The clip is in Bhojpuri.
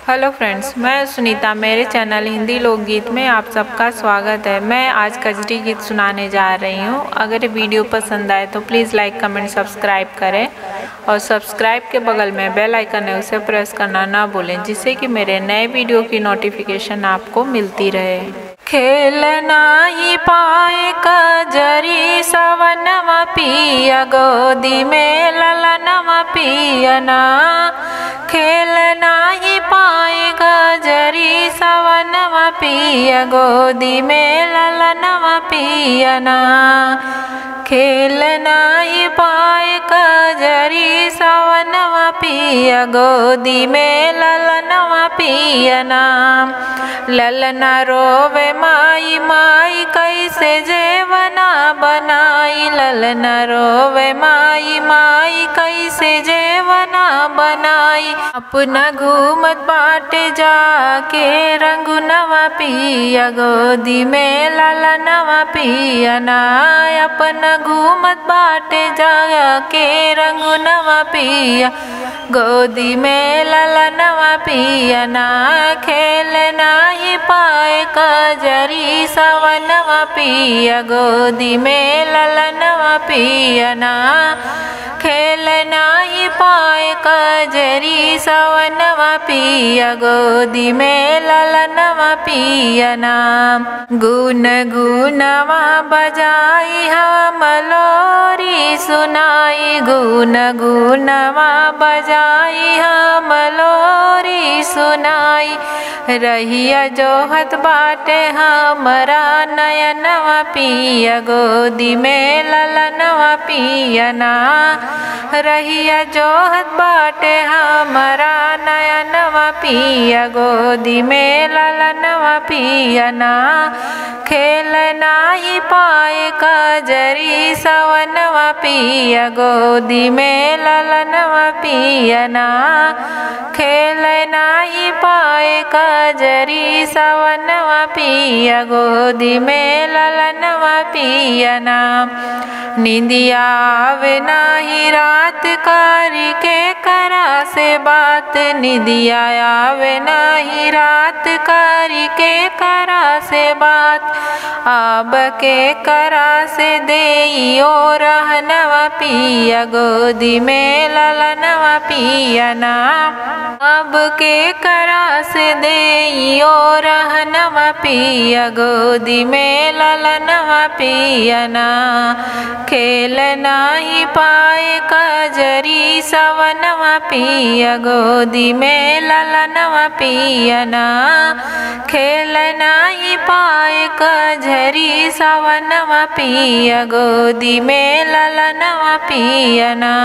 हेलो फ्रेंड्स, मैं सुनीता। मेरे चैनल हिंदी लोकगीत में आप सबका स्वागत है। मैं आज कजरी गीत सुनाने जा रही हूँ। अगर वीडियो पसंद आए तो प्लीज़ लाइक, कमेंट, सब्सक्राइब करें और सब्सक्राइब के बगल में बेल आइकन है, उसे प्रेस करना ना भूलें, जिससे कि मेरे नए वीडियो की नोटिफिकेशन आपको मिलती रहे। खेल नाही पाए कजरी सवनवा पिया, गोदी में ललनवा पियना। खेल नाही पाए कजरी सवनवा पिया, गोदी में ललनवा पियना। खेल नाही पाए कजरी सवनवा पिया, गोदी में ललनवा पियना। ललना रोवे माई माई, कैसे जेवना बनाई। ललना रोवे माई माई, कैसे जेवना बनाई। अपना घूमत बाटे जाके रंगुनवा पिया, गोदी में ललनवा पियना। अपना घूमत बाटे जाके रंगुनवा पिया, गोदी में ललनवा पियना। खेल नाही पाए कजरी सवनवा पिया, गोदी में ललनवा पियना। खेल नाही पाए कजरी सवनवा पिया, गोदी में ललनवा पियना। गुन गुनवा बजाई हम लोरी सुनाई, गुन गुनवा बजाई हम लोरी सुनाई। रहिया जोहत बाटे हमरा नयनवा पिया, गोदी में ललनवा पियना। रहिया जोहत बाटे हमरा नयनवा पिया, गोदी में ललनवा पियना। खेल नाही पाए कजरी सवनवा पिया, गोदी में ललनवा पियना। खेल नाही पाए कजरी सवनवा पिया, गोदी में ललनवा पियना। निंदिया आवे नाही रात, कारी के करा से बात। निंदिया आवे नाही रात, कारी के करा से बात। अब के करा से देइयो रहनवा पिया, गोदी में ललनवा पियना। अब के करा से देइयो रहनवा पिया, गोदी में ललनवा पियना। खेल नाही पाए कजरी सवनवा पिया, गोदी में ललनवा पियना। खेल नाही पाए कजरी सवनवा पिया, गोदी में ललनवा पियना।